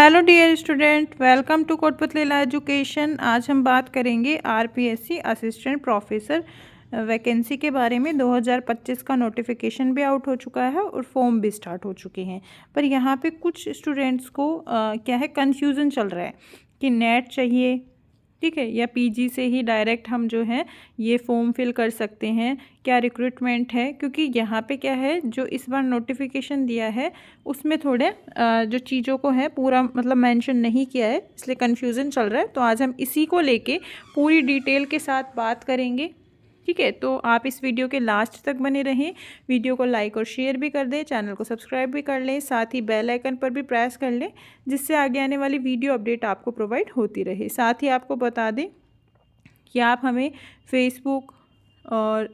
Hello dear student, welcome to Kotputli education. आज हम बात करेंगे आरपीएससी असिस्टेंट प्रोफेसर वैकेंसी के बारे में। 2025 का नोटिफिकेशन भी आउट हो चुका है और फॉर्म भी स्टार्ट हो चुके हैं। पर यहाँ पे कुछ स्टूडेंट्स को क्या है, कन्फ्यूज़न चल रहा है कि नेट चाहिए, ठीक है, या पीजी से ही डायरेक्ट हम जो है ये फॉर्म फिल कर सकते हैं, क्या रिक्रूटमेंट है। क्योंकि यहाँ पे क्या है, जो इस बार नोटिफिकेशन दिया है उसमें थोड़े जो चीज़ों को है पूरा मतलब मेंशन नहीं किया है, इसलिए कन्फ्यूज़न चल रहा है। तो आज हम इसी को लेके पूरी डिटेल के साथ बात करेंगे, ठीक है। तो आप इस वीडियो के लास्ट तक बने रहें। वीडियो को लाइक और शेयर भी कर दें, चैनल को सब्सक्राइब भी कर लें, साथ ही बेल आइकन पर भी प्रेस कर लें, जिससे आगे आने वाली वीडियो अपडेट आपको प्रोवाइड होती रहे। साथ ही आपको बता दें कि आप हमें फेसबुक और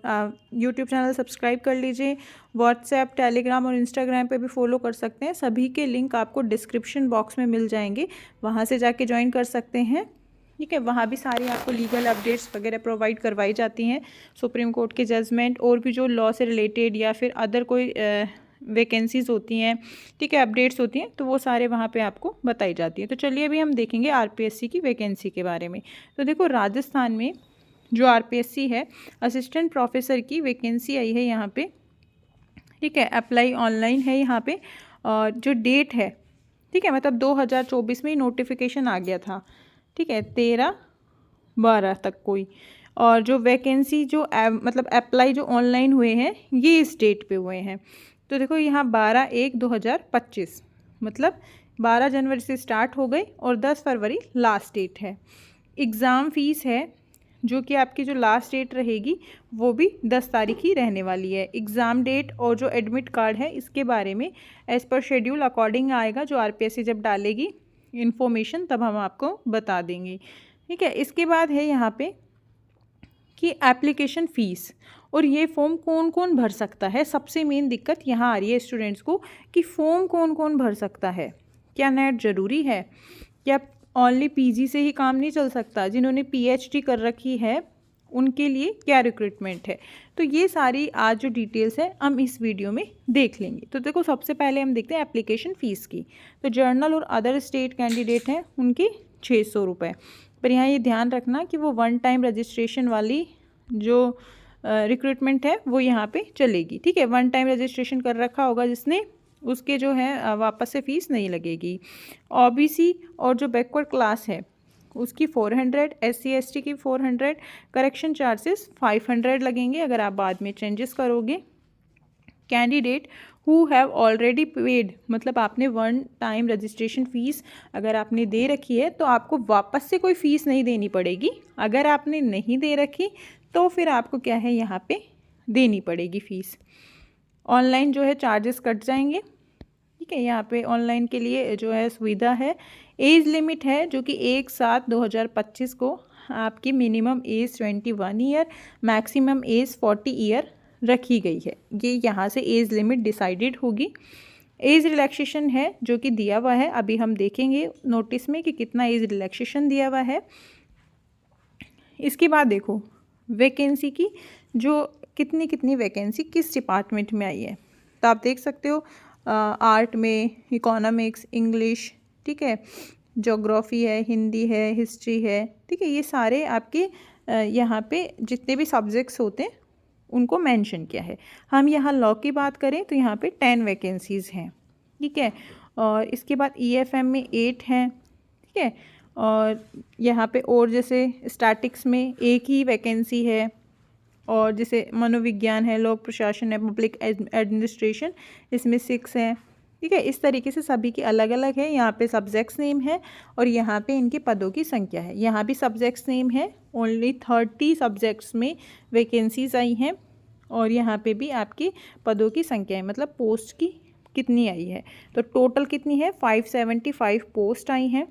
यूट्यूब चैनल सब्सक्राइब कर लीजिए। व्हाट्सएप, टेलीग्राम और इंस्टाग्राम पे भी फॉलो कर सकते हैं। सभी के लिंक आपको डिस्क्रिप्शन बॉक्स में मिल जाएंगे, वहाँ से जाके ज्वाइन कर सकते हैं, ठीक है। वहाँ भी सारी आपको लीगल अपडेट्स वगैरह प्रोवाइड करवाई जाती हैं, सुप्रीम कोर्ट के जजमेंट और भी जो लॉ से रिलेटेड या फिर अदर कोई वैकेंसीज़ होती हैं, ठीक है, अपडेट्स होती हैं, तो वो सारे वहाँ पे आपको बताई जाती है। तो चलिए अभी हम देखेंगे आरपीएससी की वैकेंसी के बारे में। तो देखो, राजस्थान में जो आरपीएससी है असिस्टेंट प्रोफेसर की वैकेंसी आई है यहाँ पे, ठीक है। अप्लाई ऑनलाइन है यहाँ पे, और जो डेट है, ठीक है, मतलब 2024 में ही नोटिफिकेशन आ गया था, ठीक है, 13/12 तक कोई। और जो वैकेंसी जो मतलब अप्लाई जो ऑनलाइन हुए हैं ये इस डेट पे हुए हैं। तो देखो यहाँ 12/1/2025 मतलब 12 जनवरी से स्टार्ट हो गई और 10 फरवरी लास्ट डेट है। एग्ज़ाम फीस है जो कि आपकी जो लास्ट डेट रहेगी वो भी 10 तारीख ही रहने वाली है। एग्ज़ाम डेट और जो एडमिट कार्ड है इसके बारे में एज़ पर शेड्यूल अकॉर्डिंग आएगा, जो आरपीएससी जब डालेगी इन्फॉर्मेशन तब हम आपको बता देंगे, ठीक है। इसके बाद है यहाँ पे कि एप्लीकेशन फ़ीस और ये फॉर्म कौन कौन भर सकता है। सबसे मेन दिक्कत यहाँ आ रही है स्टूडेंट्स को कि फ़ॉर्म कौन कौन भर सकता है। क्या नेट ज़रूरी है? क्या ओनली पीजी से ही काम नहीं चल सकता? जिन्होंने पीएचडी कर रखी है उनके लिए क्या रिक्रूटमेंट है? तो ये सारी आज जो डिटेल्स है हम इस वीडियो में देख लेंगे। तो देखो, सबसे पहले हम देखते हैं एप्लीकेशन फ़ीस की। तो जर्नल और अदर स्टेट कैंडिडेट हैं उनकी 600 रुपये। पर यहाँ ये ध्यान रखना कि वो वन टाइम रजिस्ट्रेशन वाली जो रिक्रूटमेंट है वो यहाँ पे चलेगी, ठीक है। वन टाइम रजिस्ट्रेशन कर रखा होगा जिसने, उसके जो है वापस से फ़ीस नहीं लगेगी। ओबीसी और जो बैकवर्ड क्लास है उसकी 400, एससी एसटी की 400, करेक्शन चार्जेस 500 लगेंगे अगर आप बाद में चेंजेस करोगे। Candidate who have already paid, मतलब आपने वन टाइम रजिस्ट्रेशन फ़ीस अगर आपने दे रखी है तो आपको वापस से कोई फ़ीस नहीं देनी पड़ेगी। अगर आपने नहीं दे रखी तो फिर आपको क्या है यहाँ पे देनी पड़ेगी फ़ीस। ऑनलाइन जो है चार्जेस कट जाएंगे, ठीक है। यहाँ पे ऑनलाइन के लिए जो है सुविधा है। एज लिमिट है जो कि 1/7/2025 को आपकी minimum age 21 year, maximum age 40 year रखी गई है। ये यहाँ से एज लिमिट डिसाइडेड होगी। एज रिलैक्सेशन है जो कि दिया हुआ है, अभी हम देखेंगे नोटिस में कि कितना एज रिलैक्सेशन दिया हुआ है। इसके बाद देखो वैकेंसी की, जो कितनी कितनी वैकेंसी किस डिपार्टमेंट में आई है। तो आप देख सकते हो आर्ट में, इकोनॉमिक्स, इंग्लिश, ठीक है, ज्योग्राफी है, हिंदी है, हिस्ट्री है, ठीक है। ये सारे आपके यहाँ पे जितने भी सब्जेक्ट्स होते हैं उनको मेंशन किया है। हम यहाँ लॉ की बात करें तो यहाँ पे 10 वैकेंसीज़ हैं, ठीक है। और इसके बाद ईएफएम में 8 हैं, ठीक है। और यहाँ पे और जैसे स्टैटिक्स में एक ही वैकेंसी है, और जैसे मनोविज्ञान है, लोक प्रशासन है, पब्लिक एडमिनिस्ट्रेशन, इसमें 6 हैं, ठीक है। इस तरीके से सभी की अलग अलग है। यहाँ पे सब्जेक्ट्स नेम है और यहाँ पे इनके पदों की संख्या है। यहाँ भी सब्जेक्ट्स नेम है, ओनली 30 सब्जेक्ट्स में वैकेंसीज आई हैं, और यहाँ पे भी आपकी पदों की संख्या है, मतलब पोस्ट की कितनी आई है। तो टोटल कितनी है, 575 पोस्ट आई हैं।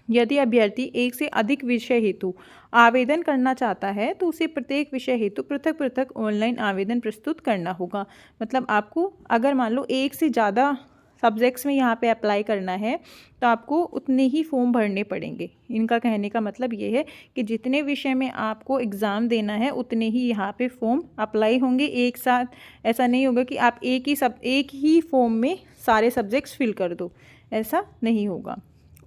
यदि अभ्यर्थी एक से अधिक विषय हेतु आवेदन करना चाहता है तो उसे प्रत्येक विषय हेतु पृथक पृथक ऑनलाइन आवेदन प्रस्तुत करना होगा। मतलब आपको अगर मान लो एक से ज़्यादा सब्जेक्ट्स में यहाँ पे अप्लाई करना है तो आपको उतने ही फॉर्म भरने पड़ेंगे। इनका कहने का मतलब ये है कि जितने विषय में आपको एग्ज़ाम देना है उतने ही यहाँ पे फॉर्म अप्लाई होंगे एक साथ। ऐसा नहीं होगा कि आप एक ही फॉर्म में सारे सब्जेक्ट्स फिल कर दो, ऐसा नहीं होगा।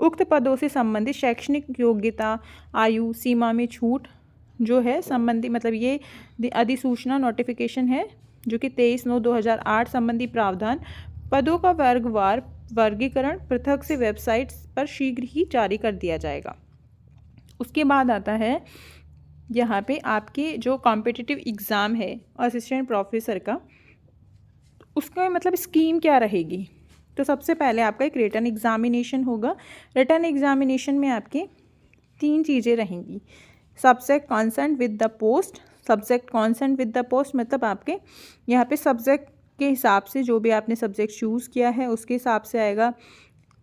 उक्त पदों से संबंधित शैक्षणिक योग्यता, आयु सीमा में छूट जो है संबंधी, मतलब ये अधिसूचना नोटिफिकेशन है जो कि 23/9/2008 संबंधी प्रावधान, पदों का वर्गवार वर्गीकरण पृथक से वेबसाइट्स पर शीघ्र ही जारी कर दिया जाएगा। उसके बाद आता है यहाँ पे आपके जो कॉम्पिटिटिव एग्ज़ाम है असिस्टेंट प्रोफेसर का, उसका मतलब स्कीम क्या रहेगी। तो सबसे पहले आपका एक रिटन एग्जामिनेशन होगा। रिटन एग्जामिनेशन में आपके 3 चीज़ें रहेंगी। Subject consent with the post, subject consent with the post मतलब आपके यहाँ पे सब्जेक्ट के हिसाब से जो भी आपने सब्जेक्ट चूज़ किया है उसके हिसाब से आएगा,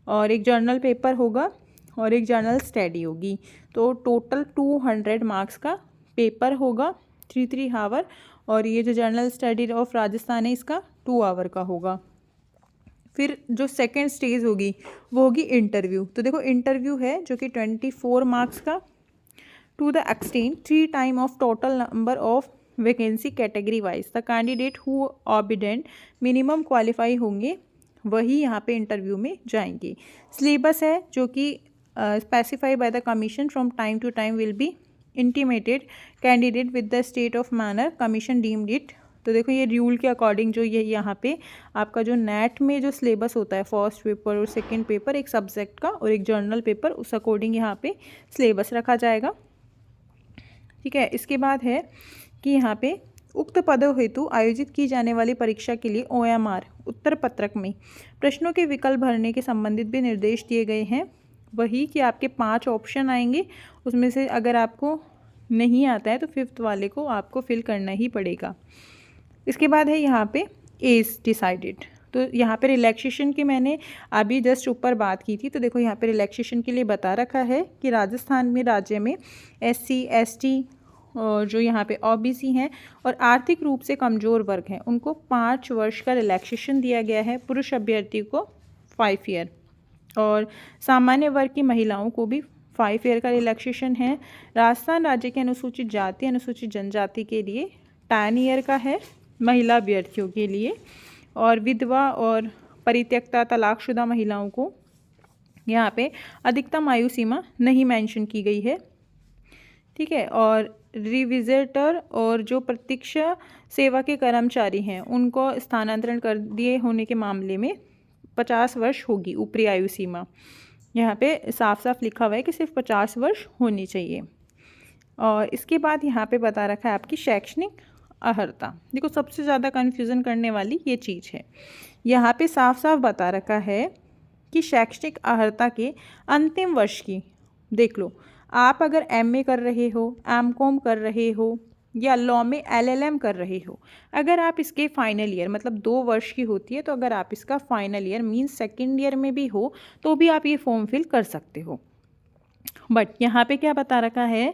और एक जर्नल पेपर होगा और एक जर्नल स्टडी होगी। तो टोटल 200 मार्क्स का पेपर होगा 3 आवर, और ये जो जर्नल स्टडी ऑफ राजस्थान है इसका 2 आवर का होगा। फिर जो सेकेंड स्टेज होगी वो होगी इंटरव्यू। तो देखो इंटरव्यू है जो कि 24 मार्क्स का, to the extent 3 time of total number of vacancy category wise the candidate who obtained minimum qualify होंगे वही यहाँ पे इंटरव्यू में जाएंगे। सिलेबस है जो कि specify by the commission from time to time will be intimated candidate with the state of manner commission deemed it. तो देखो ये रूल के अकॉर्डिंग जो ये यहाँ पे आपका जो नेट में जो सिलेबस होता है फर्स्ट पेपर और सेकंड पेपर, एक सब्जेक्ट का और एक जर्नल पेपर, उस अकॉर्डिंग यहाँ पे सिलेबस रखा जाएगा। ठीक है, इसके बाद है कि यहाँ पे उक्त पदों हेतु आयोजित की जाने वाली परीक्षा के लिए OMR उत्तर पत्रक में प्रश्नों के विकल्प भरने के संबंधित भी निर्देश दिए गए हैं। वही कि आपके 5 ऑप्शन आएंगे, उसमें से अगर आपको नहीं आता है तो 5th वाले को आपको फिल करना ही पड़ेगा। इसके बाद है यहाँ पे एज डिसाइडेड। तो यहाँ पे रिलैक्सेशन की मैंने अभी जस्ट ऊपर बात की थी। तो देखो यहाँ पे रिलैक्सेशन के लिए बता रखा है कि राजस्थान में राज्य में SC ST और जो यहाँ पे OBC हैं और आर्थिक रूप से कमज़ोर वर्ग हैं उनको 5 वर्ष का रिलैक्सेशन दिया गया है। पुरुष अभ्यर्थी को 5 ईयर और सामान्य वर्ग की महिलाओं को भी 5 ईयर का रिलैक्सेशन है। राजस्थान राज्य के अनुसूचित जाति अनुसूचित जनजाति के लिए 10 ईयर का है महिला अभ्यर्थियों के लिए, और विधवा और परित्यक्ता तलाकशुदा महिलाओं को यहाँ पे अधिकतम आयु सीमा नहीं मेंशन की गई है। ठीक है, और रिविजिटर और जो प्रतीक्षा सेवा के कर्मचारी हैं उनको स्थानांतरण कर दिए होने के मामले में 50 वर्ष होगी ऊपरी आयु सीमा। यहाँ पे साफ साफ लिखा हुआ है कि सिर्फ 50 वर्ष होनी चाहिए। और इसके बाद यहाँ पे बता रखा है आपकी शैक्षणिक अर्हता। देखो सबसे ज़्यादा कन्फ्यूज़न करने वाली ये चीज़ है, यहाँ पे साफ साफ बता रखा है कि शैक्षणिक अर्हता के अंतिम वर्ष की, देख लो आप अगर MA कर रहे हो, MCOM कर रहे हो या लॉ में LLM कर रहे हो, अगर आप इसके फाइनल ईयर मतलब 2 वर्ष की होती है, तो अगर आप इसका final year means second year में भी हो तो भी आप ये फॉर्म फिल कर सकते हो। बट यहाँ पे क्या बता रखा है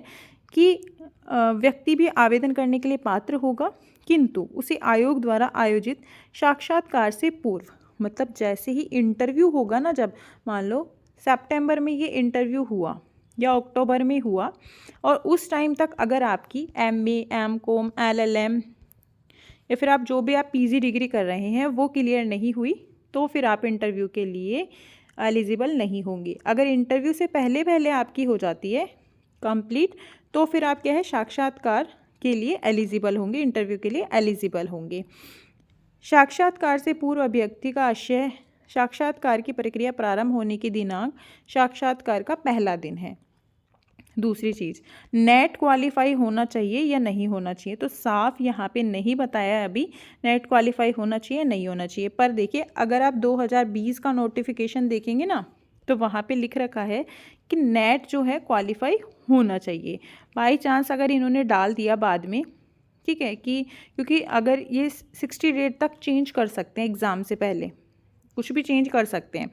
कि व्यक्ति भी आवेदन करने के लिए पात्र होगा, किंतु उसे आयोग द्वारा आयोजित साक्षात्कार से पूर्व, मतलब जैसे ही इंटरव्यू होगा ना, जब मान लो सितंबर में ये इंटरव्यू हुआ या अक्टूबर में हुआ और उस टाइम तक अगर आपकी MA MCOM LLM या फिर आप जो भी आप PG डिग्री कर रहे हैं वो क्लियर नहीं हुई तो फिर आप इंटरव्यू के लिए एलिजिबल नहीं होंगे। अगर इंटरव्यू से पहले पहले आपकी हो जाती है कंप्लीट तो फिर आप क्या है साक्षात्कार के लिए एलिजिबल होंगे, इंटरव्यू के लिए एलिजिबल होंगे। साक्षात्कार से पूर्व अभ्यर्थी का आशय साक्षात्कार की प्रक्रिया प्रारंभ होने की दिनांक साक्षात्कार का पहला दिन है। दूसरी चीज़, नेट क्वालिफाई होना चाहिए या नहीं होना चाहिए, तो साफ यहाँ पे नहीं बताया अभी नेट क्वालिफाई होना चाहिए नहीं होना चाहिए। पर देखिए अगर आप 2020 का नोटिफिकेशन देखेंगे ना तो वहाँ पे लिख रखा है कि नेट जो है क्वालिफाई होना चाहिए। बाई चांस अगर इन्होंने डाल दिया बाद में, ठीक है, कि क्योंकि अगर ये 60 डेट तक चेंज कर सकते हैं, एग्ज़ाम से पहले कुछ भी चेंज कर सकते हैं,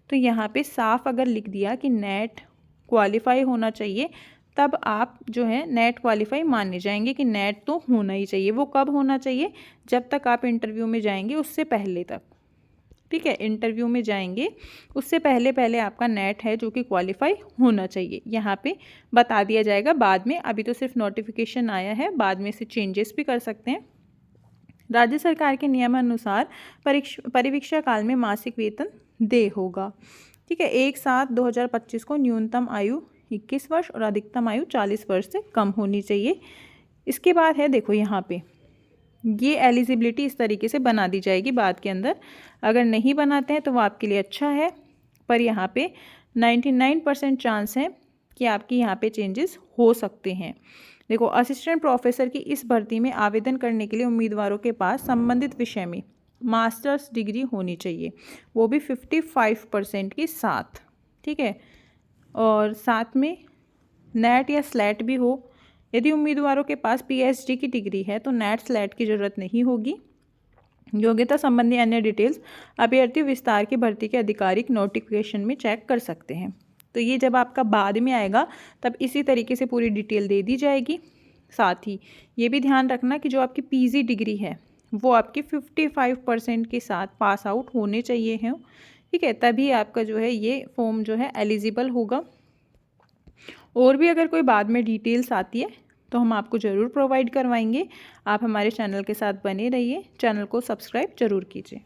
तो यहाँ पे साफ अगर लिख दिया कि नेट क्वालिफाई होना चाहिए तब आप जो है नेट क्वालिफाई माने जाएंगे कि नेट तो होना ही चाहिए। वो कब होना चाहिए, जब तक आप इंटरव्यू में जाएंगे उससे पहले तक। ठीक है, इंटरव्यू में जाएंगे उससे पहले पहले आपका नेट है जो कि क्वालिफाई होना चाहिए, यहाँ पे बता दिया जाएगा बाद में। अभी तो सिर्फ नोटिफिकेशन आया है, बाद में से चेंजेस भी कर सकते हैं। राज्य सरकार के नियमानुसार परिवीक्षा काल में मासिक वेतन दे होगा। ठीक है, एक साथ 2025 को न्यूनतम आयु 21 वर्ष और अधिकतम आयु 40 वर्ष से कम होनी चाहिए। इसके बाद है देखो यहाँ पे ये एलिजिबिलिटी इस तरीके से बना दी जाएगी बाद के अंदर। अगर नहीं बनाते हैं तो वो आपके लिए अच्छा है, पर यहाँ पे 99% चांस है कि आपकी यहाँ पे चेंजेस हो सकते हैं। देखो, असिस्टेंट प्रोफेसर की इस भर्ती में आवेदन करने के लिए उम्मीदवारों के पास संबंधित विषय में मास्टर्स डिग्री होनी चाहिए, वो भी 55% के साथ। ठीक है, और साथ में नेट या स्लैट भी हो। यदि उम्मीदवारों के पास पीएचडी की डिग्री है तो नेट स्लैट की ज़रूरत नहीं होगी। योग्यता संबंधी अन्य डिटेल्स अभ्यर्थी विस्तार की भर्ती के आधिकारिक नोटिफिकेशन में चेक कर सकते हैं। तो ये जब आपका बाद में आएगा तब इसी तरीके से पूरी डिटेल दे दी जाएगी। साथ ही ये भी ध्यान रखना कि जो आपकी पीजी डिग्री है वो आपकी 55% के साथ पास आउट होने चाहिए हैं। ठीक है, तभी आपका जो है ये फॉर्म जो है एलिजिबल होगा। और भी अगर कोई बाद में डिटेल्स आती है तो हम आपको ज़रूर प्रोवाइड करवाएंगे। आप हमारे चैनल के साथ बने रहिए, चैनल को सब्सक्राइब ज़रूर कीजिए।